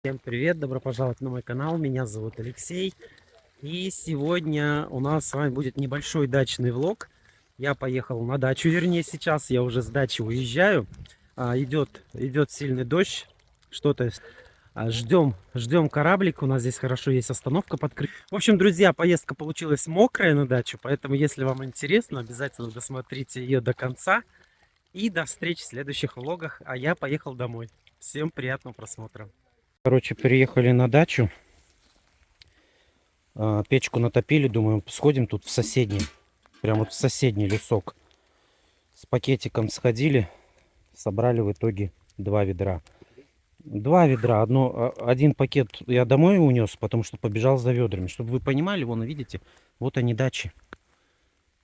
Всем привет, добро пожаловать на мой канал, меня зовут Алексей. И сегодня у нас с вами будет небольшой дачный влог. Я поехал на дачу, вернее сейчас я уже с дачи уезжаю. Идет сильный дождь, что-то ждем кораблик, у нас здесь хорошо есть остановка под крышей. В общем, друзья, поездка получилась мокрая на дачу, поэтому если вам интересно, обязательно досмотрите ее до конца. И до встречи в следующих влогах, а я поехал домой. Всем приятного просмотра. Короче, переехали на дачу. Печку натопили, думаю, сходим тут в соседний. Прям вот в соседний лесок. С пакетиком сходили. Собрали в итоге 2 ведра. 2 ведра. Один пакет я домой унес, потому что побежал за ведрами. Чтобы вы понимали, вон, видите, вот они дачи.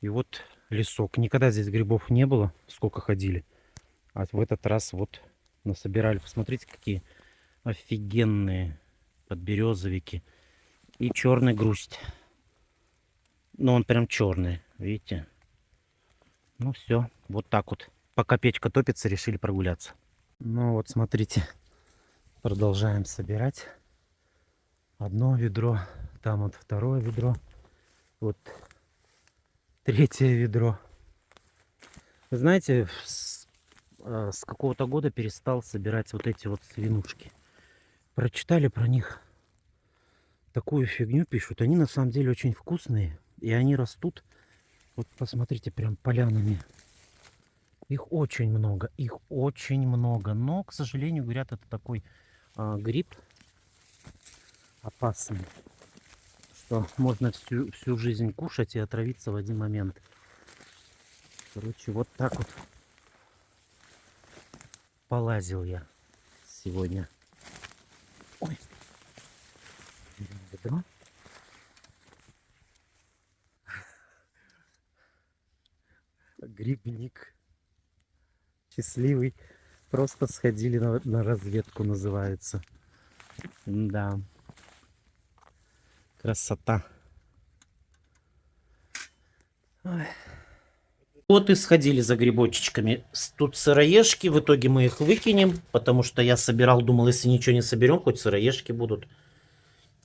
И вот лесок. Никогда здесь грибов не было, сколько ходили. А в этот раз вот насобирали. Посмотрите, какие офигенные подберезовики. И черный грусть. Ну, он прям черный, видите? Ну, все, вот так вот. Пока печка топится, решили прогуляться. Ну, вот, смотрите. Продолжаем собирать. Одно ведро. Там вот второе ведро. Вот третье ведро. Вы знаете, с какого-то года перестал собирать вот эти вот свинушки. Прочитали про них такую фигню, пишут. Они на самом деле очень вкусные. И они растут. Вот посмотрите, прям полянами. Их очень много, их очень много. Но, к сожалению, говорят, это такой гриб опасный, что можно всю жизнь кушать и отравиться в один момент. Короче, вот так вот полазил я сегодня. Ой, ведро. Грибник. Счастливый. Просто сходили на разведку, называется. Да. Красота. Ой. Вот и сходили за грибочечками. Тут сыроежки, в итоге мы их выкинем, потому что я собирал, думал, если ничего не соберем, хоть сыроежки будут.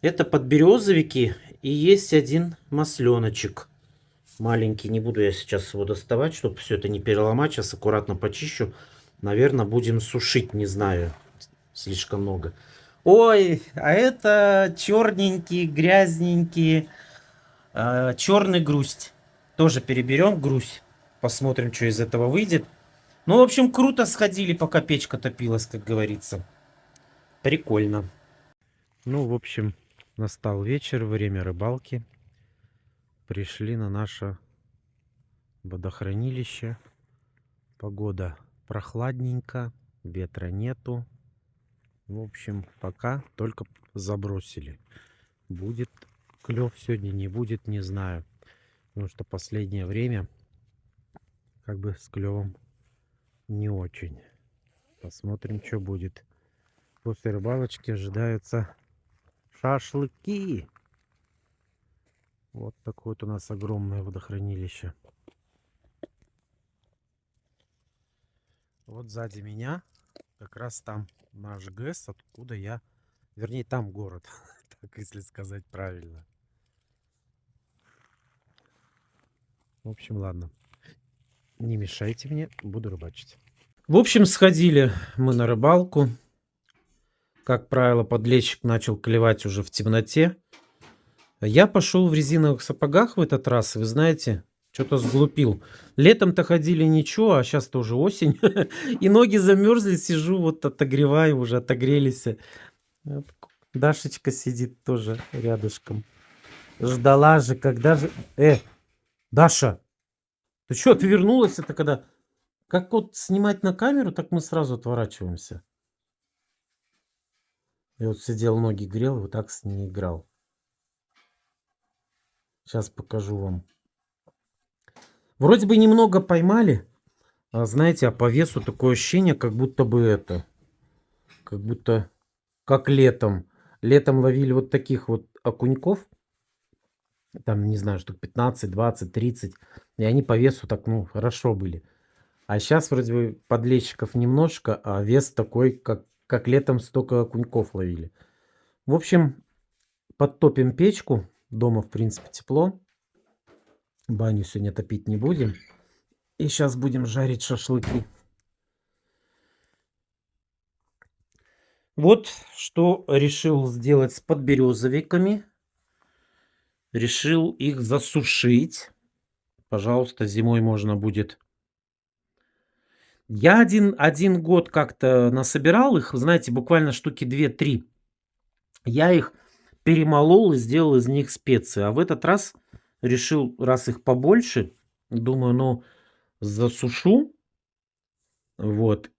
Это подберезовики и есть один масленочек. Маленький, не буду я сейчас его доставать, чтобы все это не переломать. Сейчас аккуратно почищу. Наверное, будем сушить, не знаю, слишком много. Ой, а это черненький, грязненький, черный грусть. Тоже переберем грусть. Посмотрим, что из этого выйдет. Ну, в общем, круто сходили, пока печка топилась, как говорится. Прикольно. Ну, в общем, настал вечер, время рыбалки. Пришли на наше водохранилище. Погода прохладненько, ветра нету. В общем, пока только забросили. Будет клев сегодня, не будет, не знаю. Потому что последнее время как бы с клевом не очень. Посмотрим, что будет. После рыбалочки ожидаются шашлыки. Вот такое вот у нас огромное водохранилище. Вот сзади меня как раз там наш ГЭС, откуда я... Вернее, там город, так если сказать правильно. В общем, ладно. Не мешайте мне, буду рыбачить. В общем, сходили мы на рыбалку. Как правило, подлещик начал клевать уже в темноте. Я пошел в резиновых сапогах в этот раз, вы знаете, что-то сглупил. Летом-то ходили ничего, а сейчас-то уже осень. И ноги замерзли, сижу, вот отогреваю, уже отогрелись. Вот Дашечка сидит тоже рядышком. Ждала же, когда же... Даша, ты что, ты вернулась? Это когда... Как вот снимать на камеру, так мы сразу отворачиваемся. Я вот сидел, ноги грел, вот так с ней играл. Сейчас покажу вам. Вроде бы немного поймали. А знаете, а по весу такое ощущение, как будто бы это... Как будто... Как летом. Летом ловили вот таких вот окуньков. Там, не знаю, штук 15, 20, 30. И они по весу так, ну, хорошо были. А сейчас вроде бы подлещиков немножко, а вес такой, как как летом столько окуньков ловили. В общем, подтопим печку. Дома, в принципе, тепло. Баню сегодня топить не будем. И сейчас будем жарить шашлыки. Вот что решил сделать с подберезовиками. Решил их засушить. Пожалуйста, зимой можно будет. Я один год как-то насобирал их, знаете, буквально штуки 2-3. Я их перемолол и сделал из них специи. А в этот раз решил, раз их побольше, думаю, ну, засушу. Вот,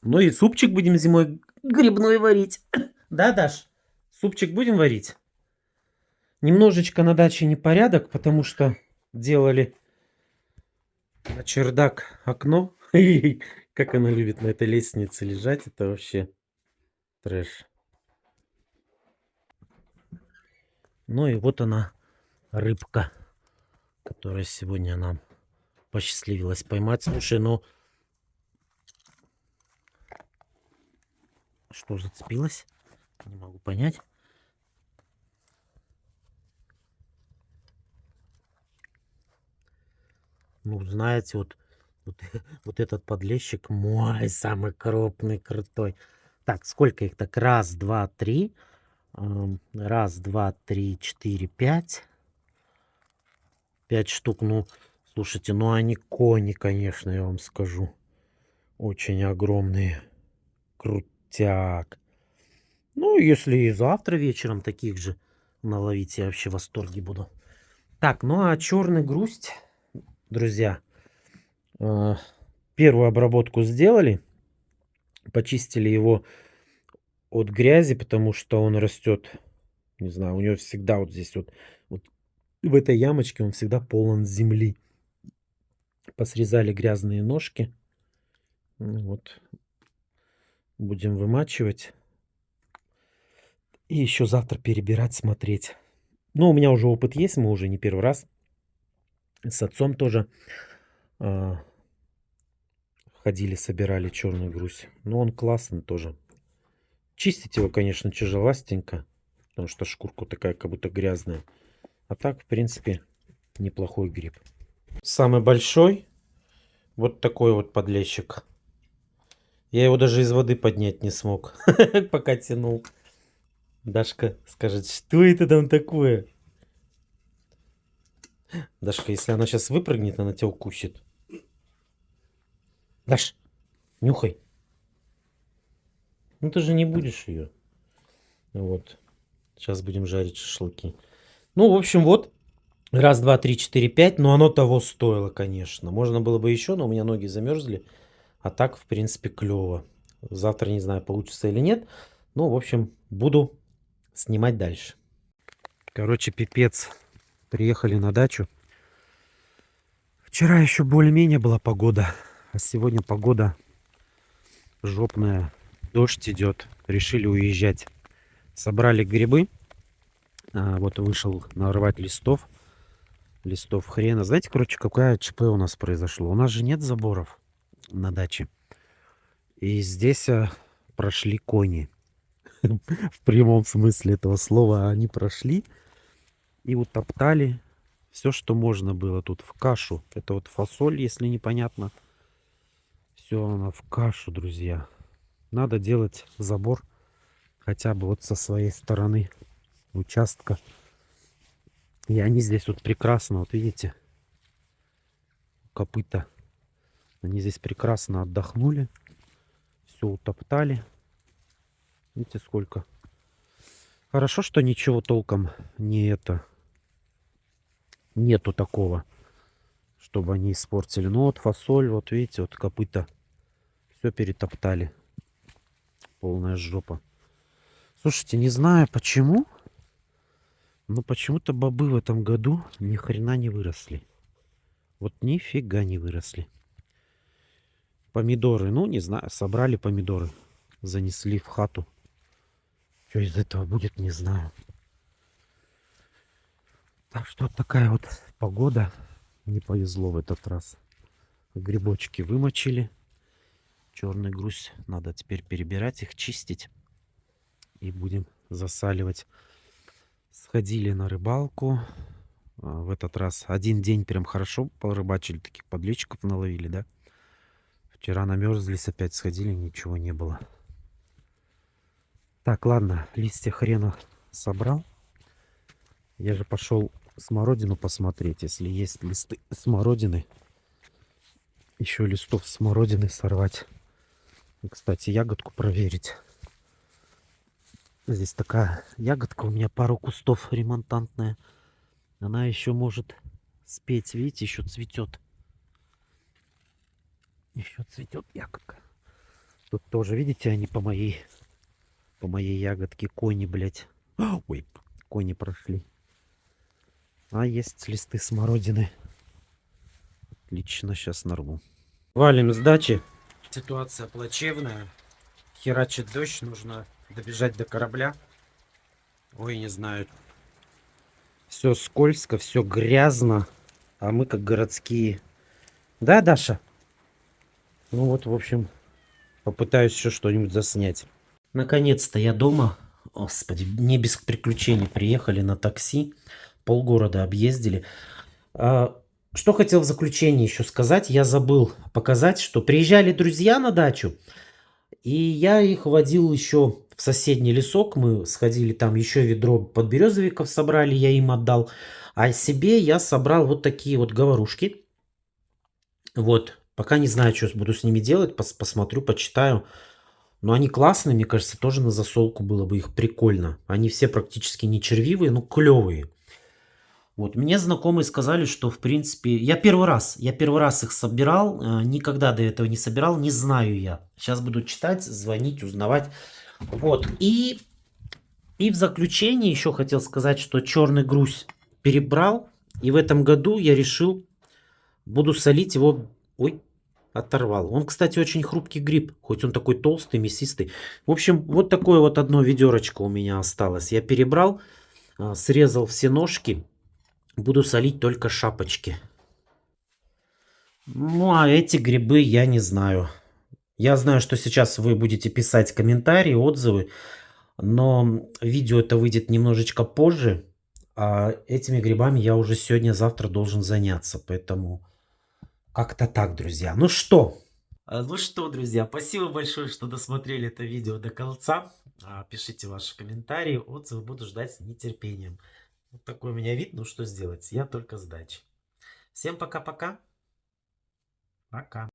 ну и супчик будем зимой грибной варить. Да, Даш? Супчик будем варить? Немножечко на даче непорядок, потому что делали на чердак окно. Как она любит на этой лестнице лежать, это вообще трэш. Ну и вот она, рыбка, которая сегодня нам посчастливилось поймать. Слушай, ну что зацепилось? Не могу понять. Ну, знаете, вот этот подлещик мой самый крупный, крутой. Так, сколько их так? Раз, два, три. Раз, два, три, четыре, пять. 5 штук. Ну, слушайте, ну они кони, конечно, я вам скажу. Очень огромные. Крутяк. Ну, если и завтра вечером таких же наловить, я вообще в восторге буду. Так, ну а черный грусть, друзья, первую обработку сделали. Почистили его от грязи, потому что он растет, не знаю, у него всегда вот здесь вот в этой ямочке он всегда полон земли. Посрезали грязные ножки. Ну вот. Будем вымачивать. И еще завтра перебирать, смотреть. Ну, у меня уже опыт есть, мы уже не первый раз. С отцом тоже ходили, собирали черную грусть. Но он классный тоже. Чистить его, конечно, тяжеластенько, потому что шкурка такая, как будто грязная. А так, в принципе, неплохой гриб. Самый большой, вот такой вот подлещик. Я его даже из воды поднять не смог, пока тянул. Дашка скажет, что это там такое? Дашка, если она сейчас выпрыгнет, она тебя укусит. Даш, нюхай. Ну ты же не будешь ее. Вот. Сейчас будем жарить шашлыки. Ну, в общем, вот. Раз, два, три, четыре, пять. Но оно того стоило, конечно. Можно было бы еще, но у меня ноги замерзли. А так, в принципе, клево. Завтра не знаю, получится или нет. Ну, в общем, буду снимать дальше. Короче, пипец. Приехали на дачу. Вчера еще более-менее была погода. А сегодня погода жопная. Дождь идет. Решили уезжать. Собрали грибы. Вот вышел нарвать листов. Листов хрена. Знаете, короче, какая ЧП у нас произошло? У нас же нет заборов на даче. И здесь прошли кони. В прямом смысле этого слова. Они прошли и утоптали все, что можно было тут в кашу. Это вот фасоль, если непонятно. Все она в кашу, друзья. Надо делать забор хотя бы вот со своей стороны участка. И они здесь вот прекрасно, вот видите, копыта. Они здесь прекрасно отдохнули. Все утоптали. Видите, сколько. Хорошо, что ничего толком нету такого, чтобы они испортили. Ну вот фасоль, вот видите, вот копыта. Все перетоптали. Полная жопа. Слушайте, не знаю почему, но почему-то бобы в этом году ни хрена не выросли. Вот нифига не выросли. Помидоры, ну не знаю, собрали помидоры. Занесли в хату. Что из этого будет, не знаю. Так что вот такая вот погода. Не повезло в этот раз. Грибочки вымочили. Черный груз. Надо теперь перебирать их, чистить. И будем засаливать. Сходили на рыбалку. В этот раз один день прям хорошо порыбачили. Таких подлещиков наловили, да? Вчера намерзлись, опять сходили, ничего не было. Так, ладно, листья хрена собрал. Я же пошел смородину посмотреть, если есть листы смородины. Еще листов смородины сорвать. И, кстати, ягодку проверить. Здесь такая ягодка у меня, пару кустов ремонтантная. Она еще может спеть, видите, еще цветет. Еще цветет ягодка. Тут тоже, видите, они по моей ягодке кони, блядь. Ой, кони прошли. А есть листы смородины. Отлично, сейчас нарву. Валим с дачи. Ситуация плачевная. Херачит дождь, нужно добежать до корабля. Ой, не знаю. Все скользко, все грязно. А мы как городские. Да, Даша? Ну вот, в общем, попытаюсь еще что-нибудь заснять. Наконец-то я дома. Господи, не без приключений. Приехали на такси. Полгорода объездили. Что хотел в заключение еще сказать. Я забыл показать, что приезжали друзья на дачу. И я их водил еще в соседний лесок. Мы сходили там, еще ведро подберезовиков собрали, я им отдал. А себе я собрал вот такие вот говорушки. Вот. Пока не знаю, что буду с ними делать. Посмотрю, почитаю. Но они классные, мне кажется, тоже на засолку было бы их прикольно. Они все практически не червивые, но клевые. Вот, мне знакомые сказали, что, в принципе, я первый раз их собирал, никогда до этого не собирал, не знаю я. Сейчас буду читать, звонить, узнавать. Вот, и в заключение еще хотел сказать, что черный груз перебрал, и в этом году я решил, буду солить его, ой, оторвал. Он, кстати, очень хрупкий гриб, хоть он такой толстый, мясистый. В общем, вот такое вот одно ведерочко у меня осталось. Я перебрал, срезал все ножки. Буду солить только шапочки. Ну, а эти грибы я не знаю. Я знаю, что сейчас вы будете писать комментарии, отзывы, но видео это выйдет немножечко позже, а этими грибами я уже сегодня-завтра должен заняться, поэтому как-то так, друзья. Ну что, друзья, спасибо большое, что досмотрели это видео до конца. Пишите ваши комментарии, отзывы, буду ждать с нетерпением. Вот такой у меня вид, ну что сделать, я только с дачи. Всем пока-пока. Пока.